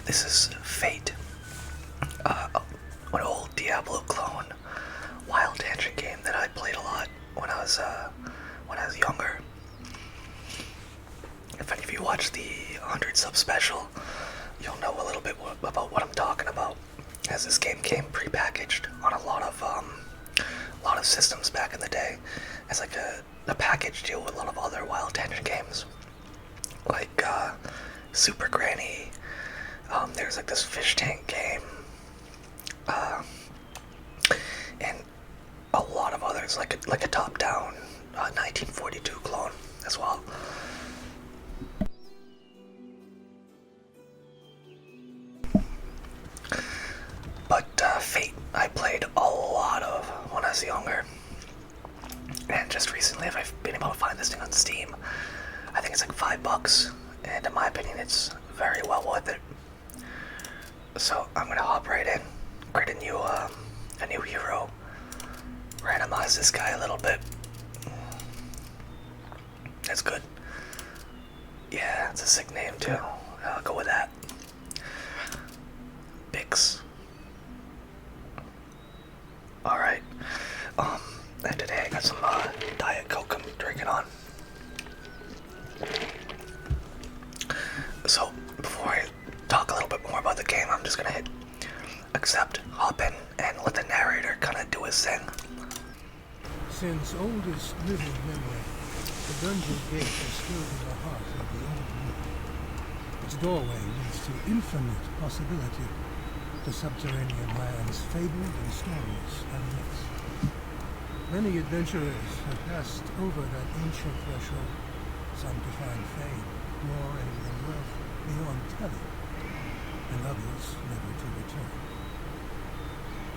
This is Fate, an old Diablo-clone Wildtangent game that I played a lot when I was younger. If any of you watched the 100 sub special, you'll know a little bit about what I'm talking about, as this game came pre-packaged on a lot of systems back in the day, as like a package deal with a lot of other Wildtangent games, like Super Granny. There's like this fish tank game, and a lot of others, like a top-down 1942 clone as well. But Fate, I played a lot of when I was younger, and just recently I've been able to find this thing on Steam. I think it's like $5, and in my opinion, it's very well worth it. So I'm gonna hop right in, create a new hero, randomize this guy a little bit. That's good. Yeah, it's a sick name too. I'll go with that. Bix. Alright. And today I got some Diet Coke I'm drinking on. So, before I talk a little bit more about the game, I'm just gonna hit accept, hop in, and let the narrator kind of do his thing. Since oldest living memory, the dungeon gate is still in the heart of the old world. Its doorway leads to infinite possibility, to subterranean lands fabled in stories and myths. Many adventurers have passed over that ancient threshold, some to find fame, glory, and wealth beyond telling, and others never to return.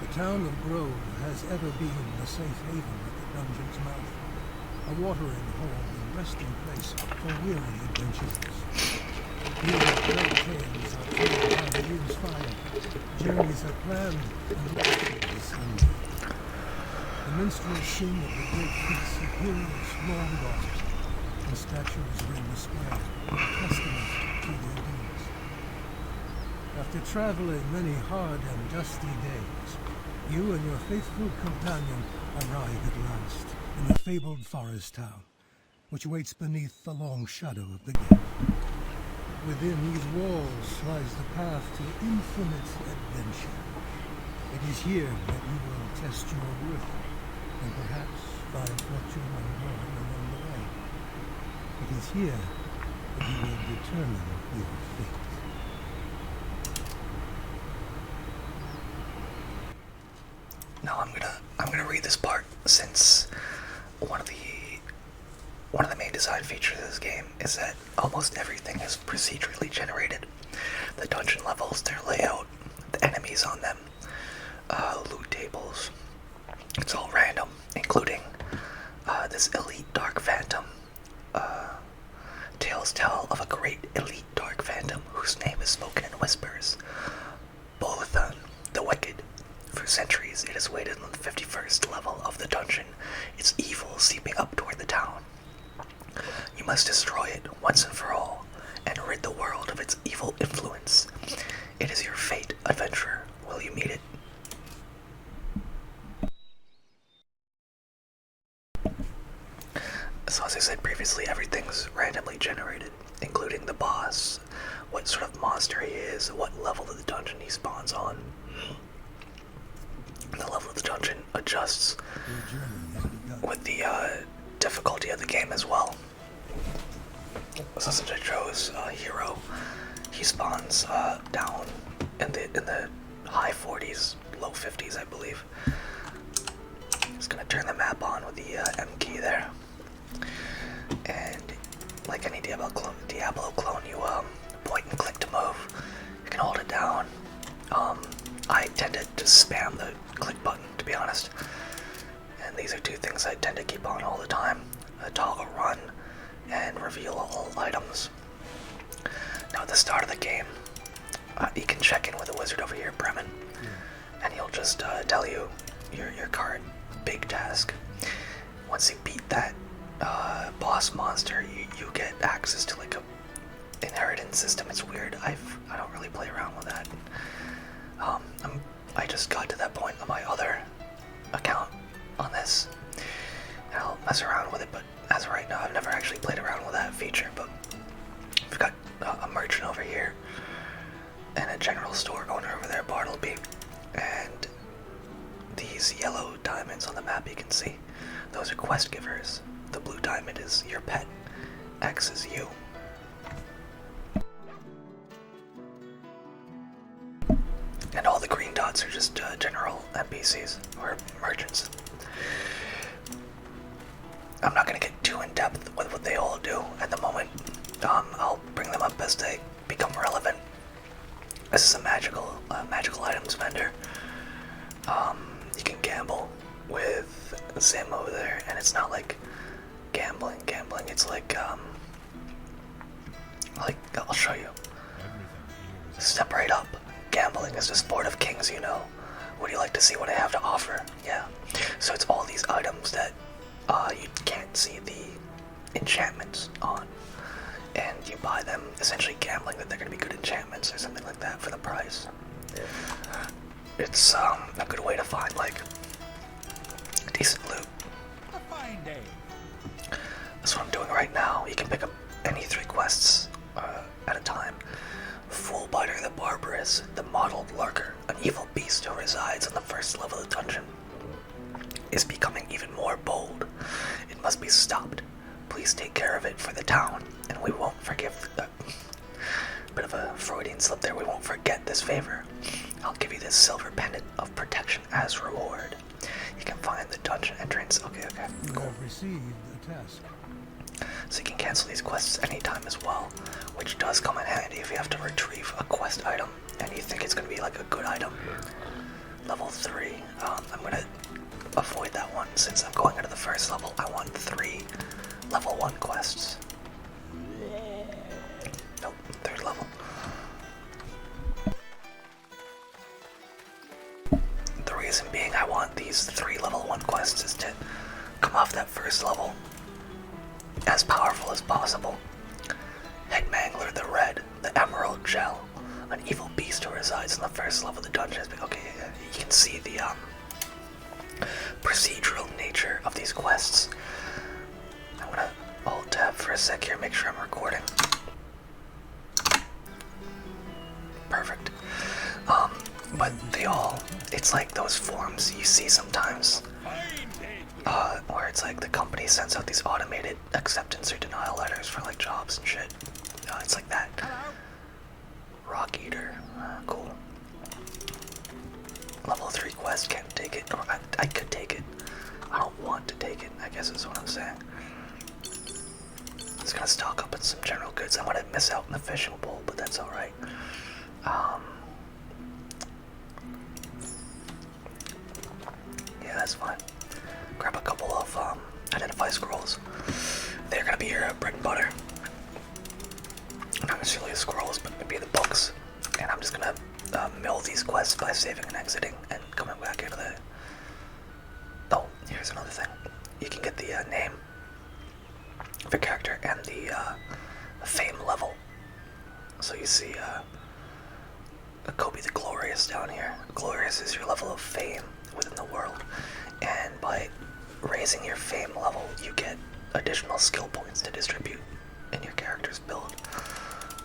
The town of Grove has ever been the safe haven at the dungeon's mouth, a watering hole and resting place for weary adventurers. Here, great tales are told by the moon's fire, journeys are planned, and victories ended. The minstrels sing of the great feats of heroes long gone, and statues ring the square, a testament to their deeds. After traveling many hard and dusty days, you and your faithful companion arrive at last in the fabled forest town, which waits beneath the long shadow of the gate. Within these walls lies the path to infinite adventure. It is here that you will test your worth, and perhaps find fortune and glory along the way. It is here that you will determine your fate. Now I'm gonna read this part, since one of the main design features of this game is that almost everything is procedurally generated. The dungeon levels, their layout, the enemies on them, loot tables. It's all random, including this elite dark phantom. Tales tell of a great elite dark phantom whose name is spoken in whispers. Bolithon, the Wicked. For centuries, it has waited on the 51st level of the dungeon, its evil seeping up toward the town. You must destroy it once and for all, and rid the world of its evil influence. It is your fate, adventurer. Will you meet it? So as I said previously, everything's randomly generated, including the boss, what sort of monster he is, what level of the dungeon he spawns on. The level of the dungeon adjusts with the difficulty of the game as well. So since I chose hero, he spawns down in the high 40s, low 50s, I believe. Just gonna turn the map on with the M key there, and like any Diablo clone, you point and click to move. You can hold it down. I tended to spam the click button, to be honest, and these are two things I tend to keep on all the time: toggle run and reveal all items. Now at the start of the game, you can check in with the wizard over here, Bremen, and he'll just tell you your current big task. Once you beat that boss monster, you get access to like a inheritance system. It's weird. I don't really play around with just got to that point on my other account on this. And I'll mess around with it, but as of right now, I've never actually played around with that feature. But we've got a merchant over here and a general store owner over there, Bartleby, and these yellow diamonds on the map you can see. Those are quest givers. The blue diamond is your pet. X is you. And all the green dots are just general NPCs or merchants. I'm not going to get too in depth with what they all do at the moment. I'll bring them up as they become relevant. This is a magical items vendor. You can gamble with Zim over there, and it's not like gambling. It's like I'll show you. Step right up. Gambling is the sport of kings, you know. Would you like to see what I have to offer? Yeah. So it's all these items that you can't see the enchantments on, and you buy them, essentially gambling that they're going to be good enchantments or something like that for the price. It's a good way to find like decent loot. A fine day. That's what I'm doing right now. You can pick up any 3 quests at a time. Fullbiter the Barbarous, the Mottled Lurker, an evil beast who resides on the first level of the dungeon, is becoming even more bold. It must be stopped. Please take care of it for the town, and we won't forgive bit of a Freudian slip there. We won't forget this favor. I'll give you this silver pendant of protection as reward. You can find the dungeon entrance. Okay, You cool. have received the task. So you can cancel these quests anytime as well, which does come in handy if you have to retrieve a quest item and you think it's going to be like a good item. Level 3. I'm going to avoid that one since I'm going into the first level. I want 3 level 1 quests. Nope, 3rd level. The reason being I want these 3 level 1 quests is to come off that first level as powerful as possible. Headmangler the Red, the Emerald Gel, an evil beast who resides in the first level of the dungeon. Okay, you can see the procedural nature of these quests. I'm gonna alt tab for a sec here, make sure I'm recording. Perfect. But they all, it's like those forms you see sometimes, where it's like the company sends out these automated acceptance or denial letters for like jobs and shit. It's like that. Rock Eater, cool. Level 3 quest, can't take it, or I could take it. I don't want to take it, I guess is what I'm saying. Just gonna stock up on some general goods. I'm gonna miss out on the fishing bowl, but that's alright. Yeah, that's fine. Grab a couple of identify scrolls. They're gonna be your bread and butter. Not necessarily the scrolls, but maybe the books. And I'm just gonna mill these quests by saving and exiting and coming back into the... Oh, here's another thing. You can get the name of your character and the fame level. So you see Kobe the Glorious down here. Glorious is your level of fame within the world. And by raising your fame level, you get additional skill points to distribute in your character's build.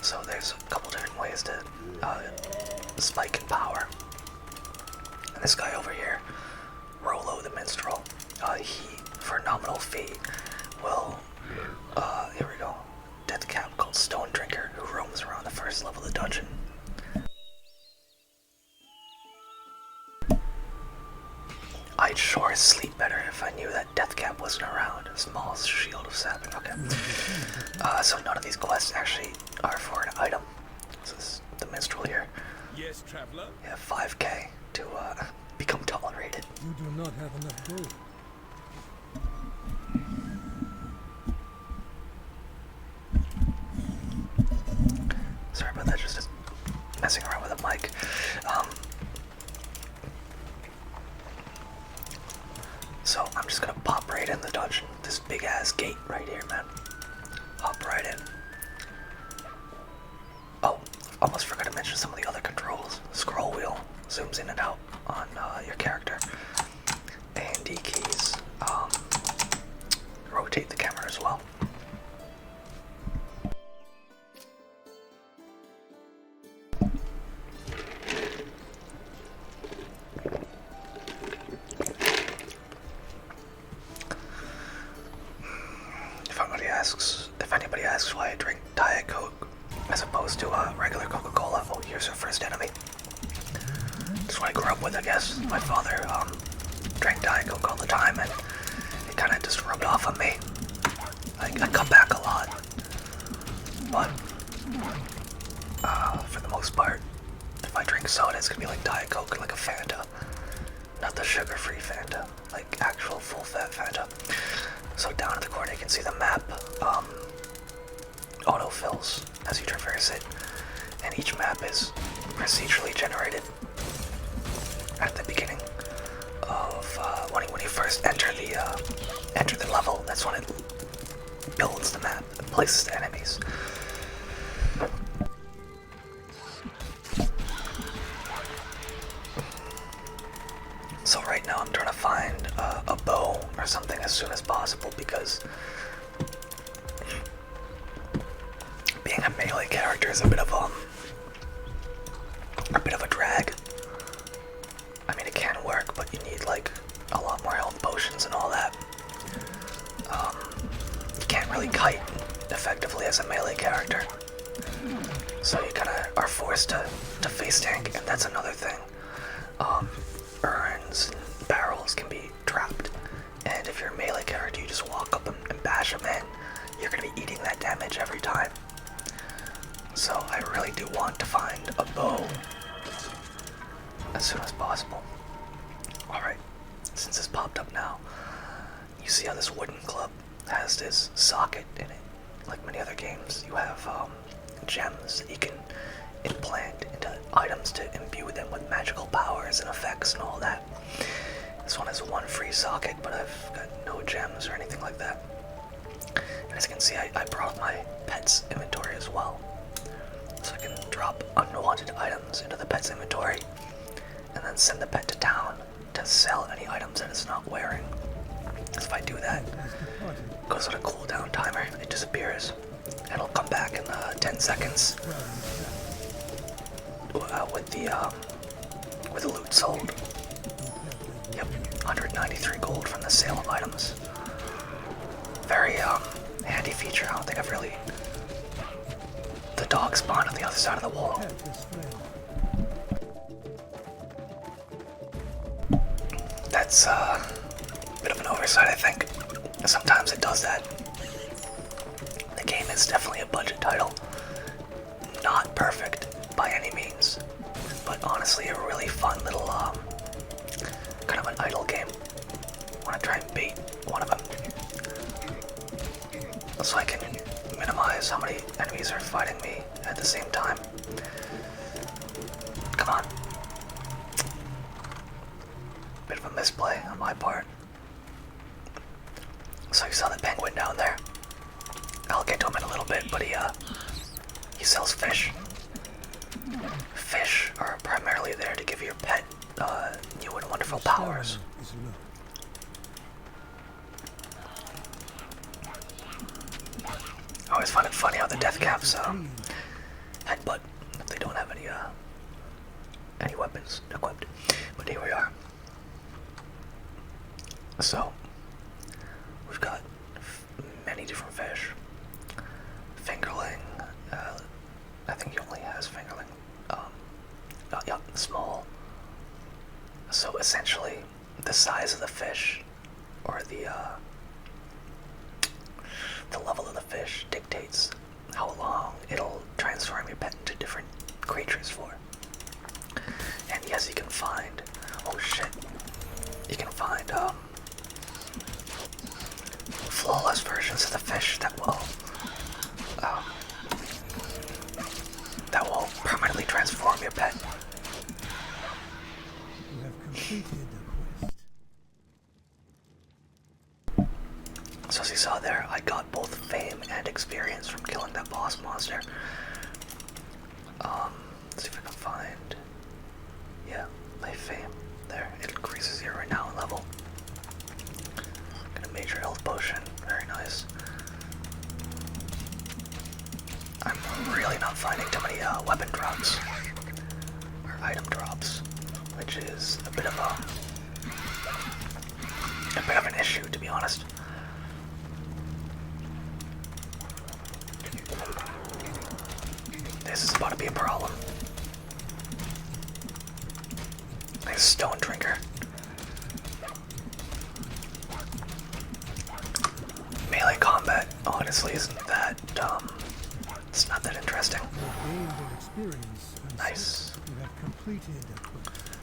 So there's a couple different ways to spike in power. And this guy over here, Rolo the Minstrel, he, for a nominal fee, will, here we go, death cap called Stone Drinker, who roams around the first level of the dungeon. I'd sure sleep better if I knew that Deathcap wasn't around. A small shield of sapping, okay. So none of these quests actually are for an item. This is the minstrel here. Yes, traveler. Yeah, 5k to become tolerated. You do not have enough gold. Sorry about that, just messing around with a mic. So I'm just gonna pop right in the dungeon. This big ass gate right here, man. Hop right in. Oh, almost forgot to mention some of the other controls. Scroll wheel zooms in and out on enemy. That's what I grew up with, I guess. My father drank Diet Coke all the time, and it kind of just rubbed off on me. I cut back a lot, but for the most part, if I drink soda, it's gonna be like Diet Coke or like a Fanta. Not the sugar-free Fanta, like actual full-fat Fanta. So down in the corner you can see the map autofills as you traverse it, and each map is procedurally generated at the beginning of when you first enter the level. That's when it builds the map and places the enemies. So right now I'm trying to find a bow or something as soon as possible, because being a melee character is a bit of a drag. I mean, it can work, but you need like a lot more health potions and all that. You can't really kite effectively as a melee character, so you kind of are forced to face tank, and that's another thing. Urns and barrels can be trapped, and if you're a melee character, you just walk up and bash them in. You're going to be eating that damage every time. So I really do want to find a bow as soon as possible. Alright, since this popped up now, you see how this wooden club has this socket in it. Like many other games, you have gems that you can implant into items to imbue them with magical powers and effects and all that. This one has one free socket, but I've got no gems or anything like that. And as you can see, I brought my pet's inventory as well, so I can drop unwanted items into the pet's inventory and then send the pet to town to sell any items that it's not wearing. Because if I do that, it goes on a cooldown timer, it disappears, and it'll come back in 10 seconds with the loot sold. Yep, 193 gold from the sale of items. Very handy feature. I don't think I've really... The dog spawned on the other side of the wall. That's a bit of an oversight, I think. Sometimes it does that. The game is definitely a budget title. Not perfect by any means, but honestly a really fun little kind of an idle game. I want to try and bait one of them so I can minimize how many enemies are fighting me at the same time. Come on. Bit of a misplay on my part. So you saw the penguin down there. I'll get to him in a little bit, but he sells fish. Fish are primarily there to give your pet new and wonderful powers. I always find it funny how the death caps headbutt if they don't have any weapons equipped. But here we are. So we've got many different fish. Fingerling. I think he only has fingerling. Yeah, small. So essentially, the size of the fish, or the level of the fish, dictates how long it'll transform your pet into different creatures for. And yes, you can find. Oh shit! You can find flawless versions of the fish that will permanently transform your pet. You have completed the quest. So as you saw there, I got both fame and experience from killing that boss monster. Let's see if I can find, yeah, my fame there. It increases your renown level. Got a major health potion, very nice. I'm really not finding too many weapon drops, or item drops, which is a bit of an issue, to be honest. This is about to be a problem. Nice stone drinker. Melee combat honestly isn't that it's not that interesting. Nice.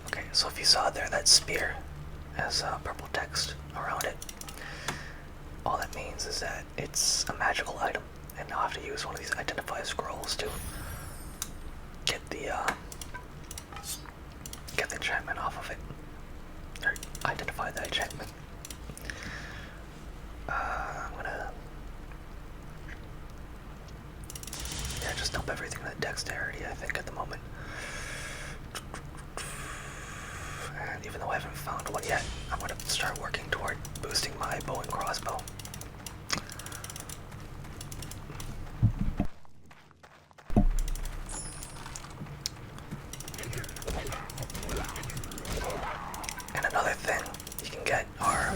Okay, so if you saw there that spear has purple text around it, all that means is that it's a magical item, and I'll have to use one of these identify scrolls to get the enchantment off of it, or identify the enchantment. I'm gonna just dump everything in dexterity, I think, at the moment. And even though I haven't found one yet, I'm gonna start working toward boosting my bow and crossbow. And another thing you can get are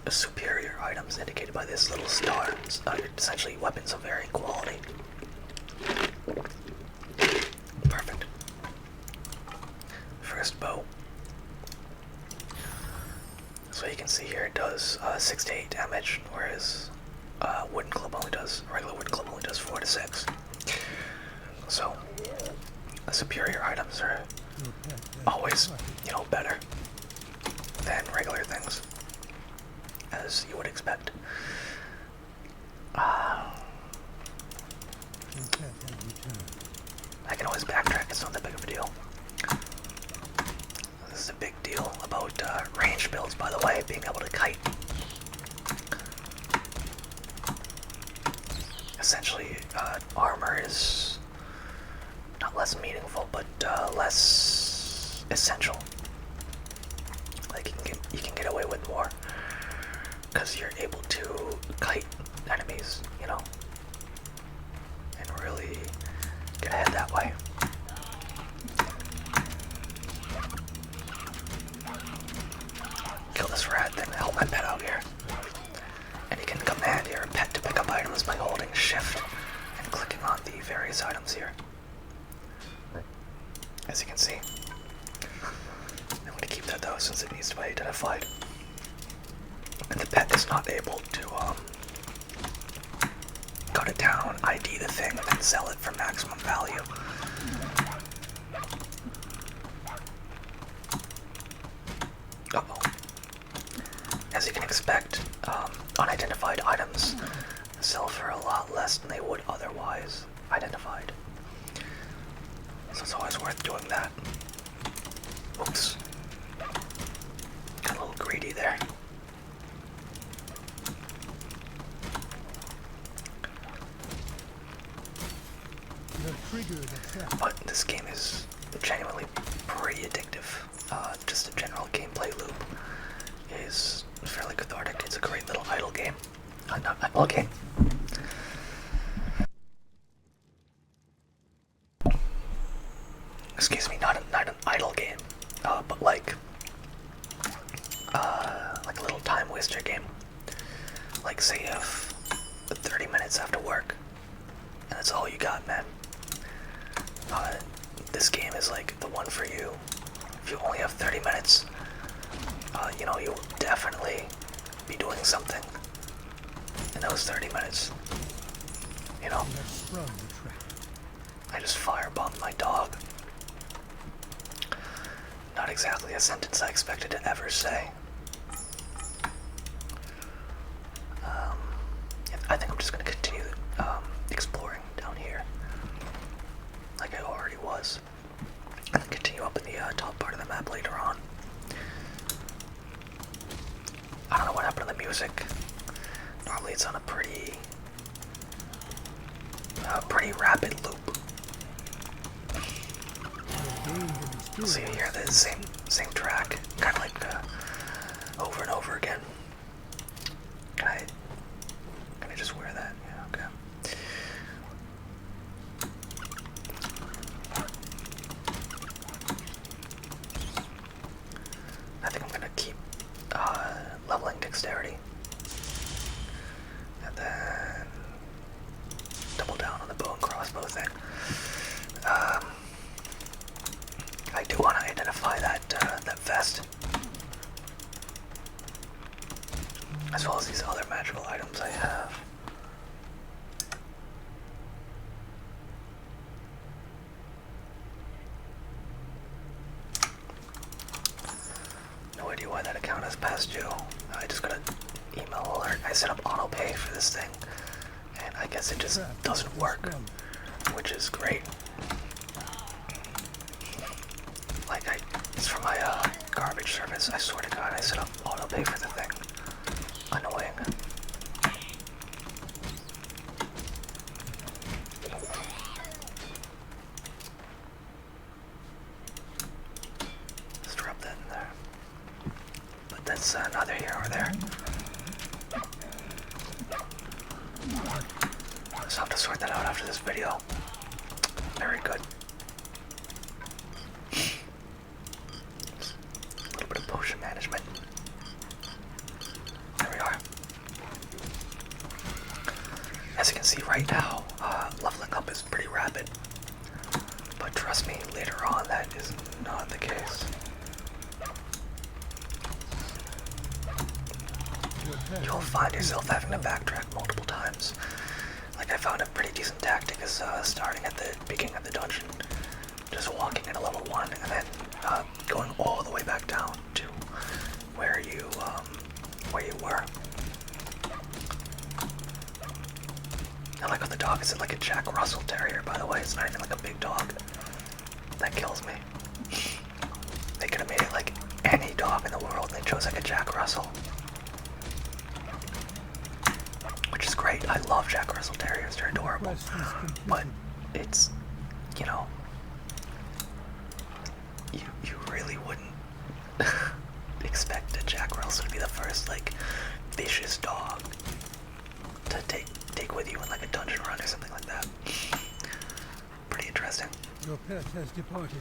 superior items indicated by this little star. Essentially weapons of varying quality. Perfect. First bow. So you can see here it does 6 to 8 damage, whereas regular wooden club only does 4 to 6. So superior items are always, better than regular things, as you would expect. I can always backtrack, it's not that big of a deal. This is a big deal about range builds, by the way, being able to kite. Essentially, armor is not less meaningful, but less essential. Like, you can get away with more, because you're able to kite enemies, and really get ahead that way. Kill this rat, then help my pet out here. And you can command your pet to pick up items by holding shift and clicking on the various items here. As you can see. I'm going to keep that though, since it needs to be identified. And the pet is not able to cut it down, ID the thing, and then sell it for maximum value. Uh-oh. As you can expect, unidentified items sell for a lot less than they would otherwise identified. So it's always worth doing that. Oops. Got a little greedy there. But this game is genuinely pretty addictive. Just a general gameplay loop is fairly cathartic. It's a great little idle game. Not idle game. Excuse me, not an idle game, but like a little time waster game. Like, say you have 30 minutes after work, and that's all you got, man. This game is like the one for you. If you only have 30 minutes, you'll definitely be doing something in those 30 minutes. I just firebombed my dog. Not exactly a sentence I expected to ever say. I think I'm just going to continue exploring down here, like I already was, and then continue up in the top part of the map later on. I don't know what happened to the music. Normally it's on a pretty rapid loop. So you hear the same track, kind of like over and over again. Can I just wear that? Yeah, okay. I think I'm gonna keep leveling dexterity, and then double down on the bow and crossbow thing. I do want to identify that that vest, as well as these other magical items I have. No idea why that account is past due. I just got an email alert. I set up auto pay for this thing, and I guess it just doesn't work, which is great. Like, it's from my garbage service. I swear to God, I set up auto pay for the thing. Annoying. Let's drop that in there. But that's neither here nor there. So I'll have to sort that out after this video. Very good. A little bit of potion management. There we are. As you can see right now, leveling up is pretty rapid. But trust me, later on that is not the case. You'll find yourself having to backtrack multiple times. Like, I found a pretty decent tactic is starting at the beginning of the dungeon, just walking into level 1 and then going all the way back down to where you were. I like how the dog is like a Jack Russell Terrier, by the way. It's not even like a big dog. That kills me. They could have made it like any dog in the world, and they chose like a Jack Russell. Which is great. I love Jack Russell Terriers. They're adorable. But it's, you know, you really wouldn't expect a Jack Russell to be the first, like, vicious dog to take with you in, like, a dungeon run or something like that. Pretty interesting. Your pet has departed.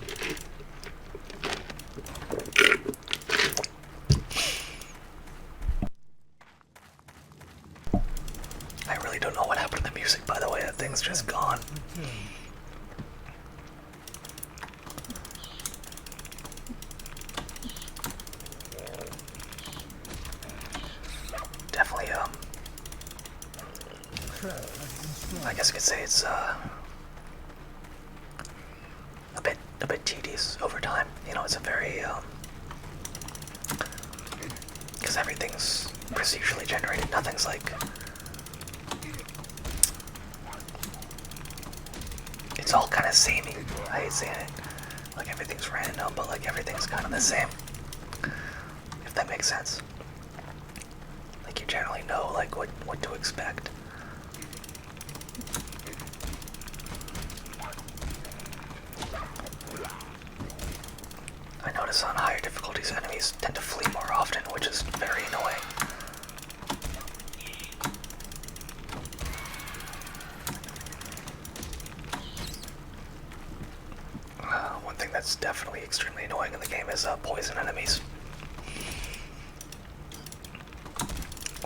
I really don't know what happened to the music, by the way. That thing's just gone. Definitely, I guess you could say it's a bit tedious over time. You know, it's a very because everything's procedurally generated. Nothing's like, it's all kind of samey. I hate saying it. Like, everything's random, but like everything's kind of the same. If that makes sense. Like, you generally know like what to expect. I notice on higher difficulties enemies tend to flee more often, which is very annoying. One thing that's definitely extremely annoying in the game is poison enemies.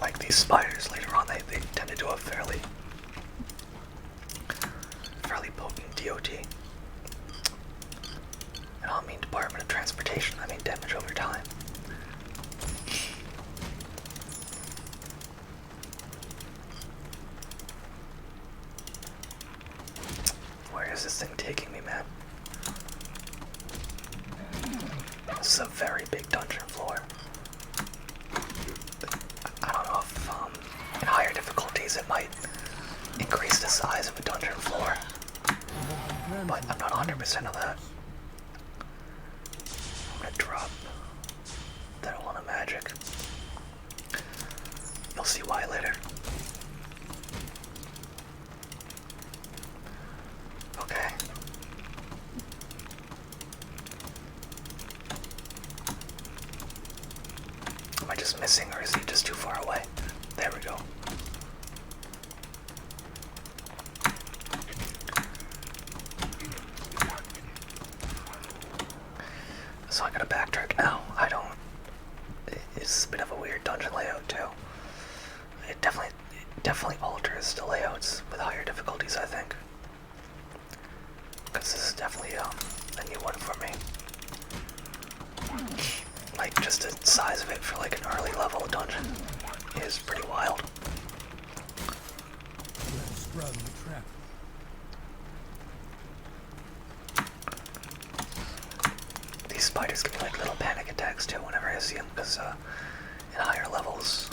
Like these spiders later on, they tend to do a fairly potent DOT. I don't mean Department of Transportation, I mean damage over time. Where is this thing taking me, man? This is a very big dungeon floor. I don't know if in higher difficulties it might increase the size of a dungeon floor, but I'm not 100% of that. I'm gonna drop that one of magic. You'll see why later. Okay. Am I just missing, or is he just too far away? There we go. So I gotta backtrack now. It's a bit of a weird dungeon layout too. It definitely alters the layouts with higher difficulties, I think. Because this is definitely a new one for me. just the size of it for like an early level dungeon is pretty wild. Let's sprung the trap. These spiders give me like little panic attacks too whenever I see them, because in higher levels,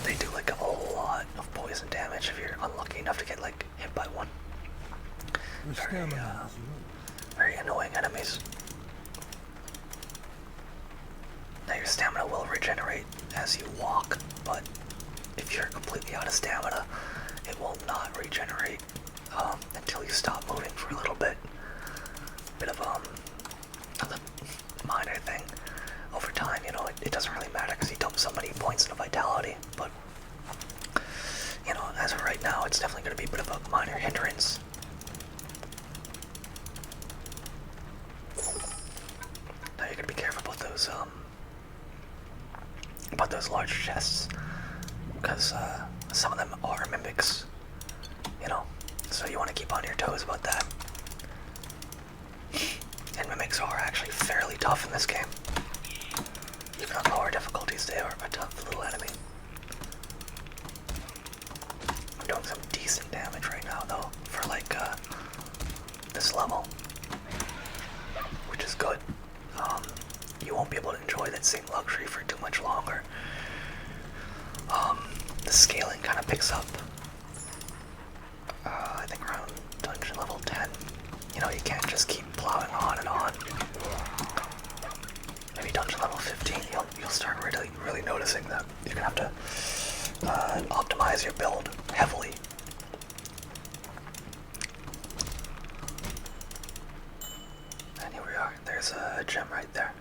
they do like a lot of poison damage if you're unlucky enough to get like hit by one. Very annoying enemies. Now your stamina will regenerate as you walk, but if you're completely out of stamina, it will not regenerate until you stop moving for a little bit. Bit of a minor thing. Over time, you know, it doesn't really matter because you dump so many points into vitality, but you know, as of right now, it's definitely going to be a bit of a minor hindrance. Now you gotta be careful about those large chests, because some of them are mimics, you know, so you want to keep on your toes about that. And mimics are actually fairly tough in this game. Even on lower difficulties, they are a tough little enemy. I'm doing some decent damage right now, though, for like this level, which is good. You won't be able to enjoy that same luxury for too much longer. The scaling kind of picks up, I think around dungeon level 10. You know, you can't just keep plowing on and on. Maybe dungeon level 15, you'll start really noticing that you're gonna have to optimize your build heavily. And here we are. There's a gem right there.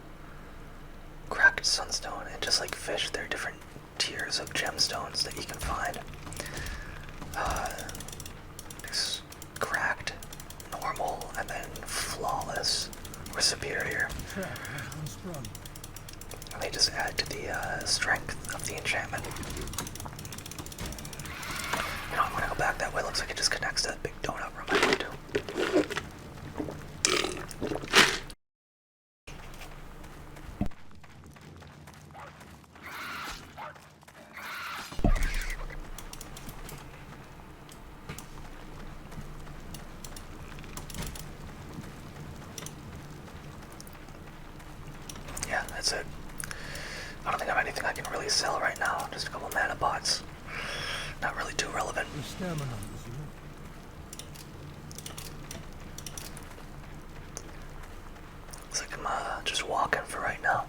Cracked sunstone, and just like fish, there are different tiers of gemstones that you can find. There's cracked, normal, and then flawless or superior. And they just add to the strength of the enchantment. You know, I'm gonna go back that way. Looks like it just connects to that big donut room I went to. Yeah, that's it. I don't think I have anything I can really sell right now. Just a couple mana bots. Not really too relevant. The stamina is low. Looks like I'm just walking for right now.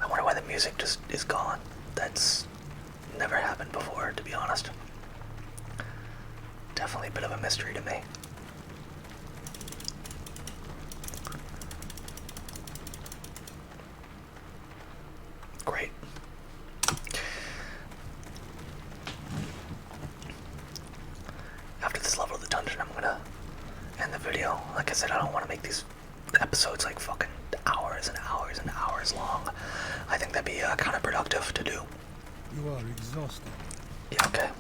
I wonder why the music just is gone. That's never happened before, to be honest. Definitely a bit of a mystery to me. Great. After this level of the dungeon, I'm gonna end the video. Like I said, I don't want to make these episodes like fucking hours and hours and hours long. I think that'd be counterproductive to do. You are exhausted. Yeah, okay.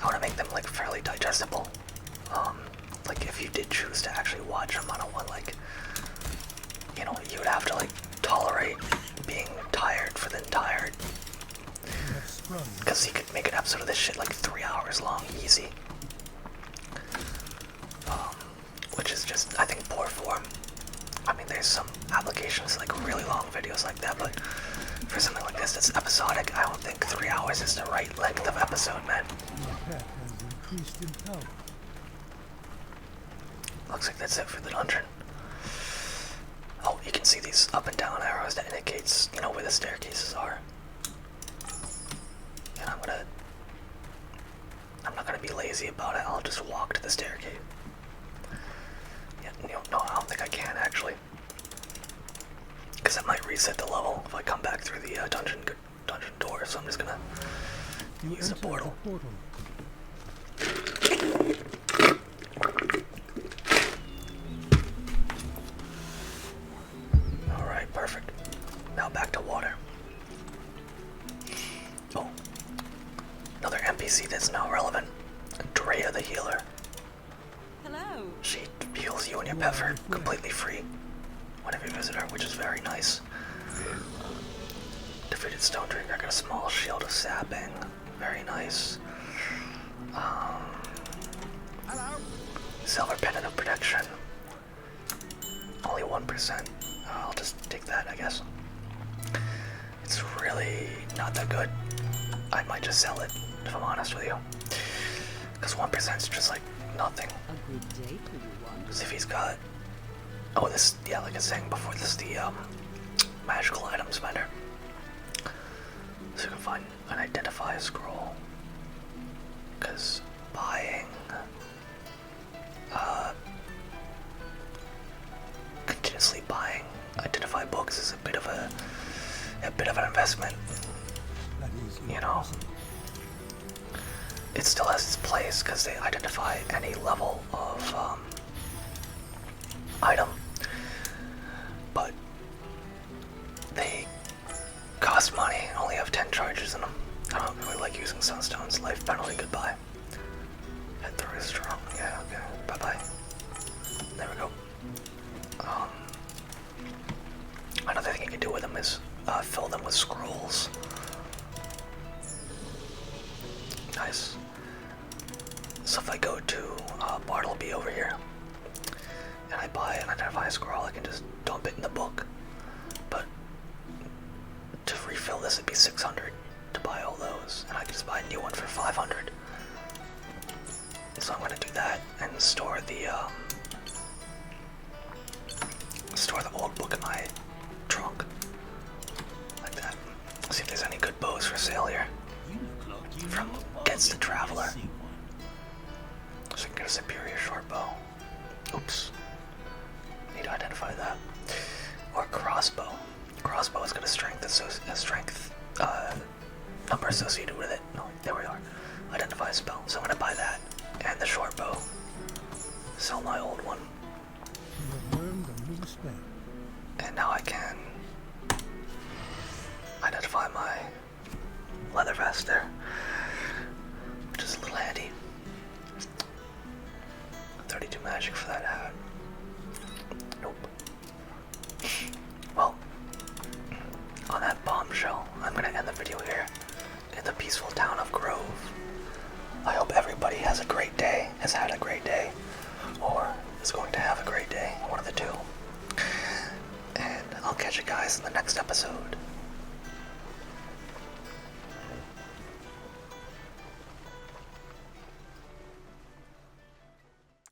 I want to make them like fairly digestible. Like if you did choose to actually watch them on a one, like, you know, you would have to like tolerate being tired for the entire, because you could make an episode of this shit like 3 hours long, easy. Which is just, I think, poor form. I mean, there's some applications like really long videos like that, but for something like this that's episodic, I don't think 3 hours is the right length of episode, man. Your pet has increased in power. Looks like that's it for the dungeon. Oh, you can see these up and down arrows that indicates, you know, where the staircases are. And I'm not gonna be lazy about it. I'll just walk to the staircase. Yeah, no, I don't think I can actually, because it might reset the level if I come back through the dungeon door. So I'm just gonna use the portal. Alright, perfect. Now back to water. Oh, another NPC that's now relevant. Drea the healer. Hello. She heals you and your pet for completely free whenever you visit her, which is very nice. Defeated Stone Drinker, got a small shield of sapping. Very nice. Silver Pendant of Protection. Only 1%. I'll just take that, I guess. It's really not that good. I might just sell it, if I'm honest with you. Because 1% is just like nothing. A good day for you, Wanda. See if he's got... Oh, this, yeah, like I was saying before, this is the magical items vendor. So you can find an identify scroll. Because buying... continuously buying identify books is a bit of an investment. That is You know, it still has its place because they identify any level of item, but they cost money and only have 10 charges in them. I don't really like using sunstones. Life penalty, goodbye. Head through is strong. Yeah, okay. Bye bye. There we go. Another thing you can do with them is fill them with scrolls. Nice. So if I go to Bartleby over here and I buy an identify scroll, I can just dump it in the book. But to refill this, it'd be 600 to buy all those, and I can just buy a new one for 500. So I'm gonna do that and store the old book in my trunk, like that. See if there's any good bows for sale here. From Gets the Traveler. So I can get a superior short bow. Oops. Need to identify that. Or crossbow. Crossbow has got a strength number associated with it. No, there we are. Identify spell. So I'm gonna buy that and the short bow. Sell my old one. You have learned a new spell. And now I can identify my leather vest there, which is a little handy. 32 magic for that hat. Nope. Well, on that bombshell, I'm gonna end the video here in the peaceful town of Grove. I hope everybody has a great day, has had a great day, or is going to have a great day, one of the two. And I'll catch you guys in the next episode.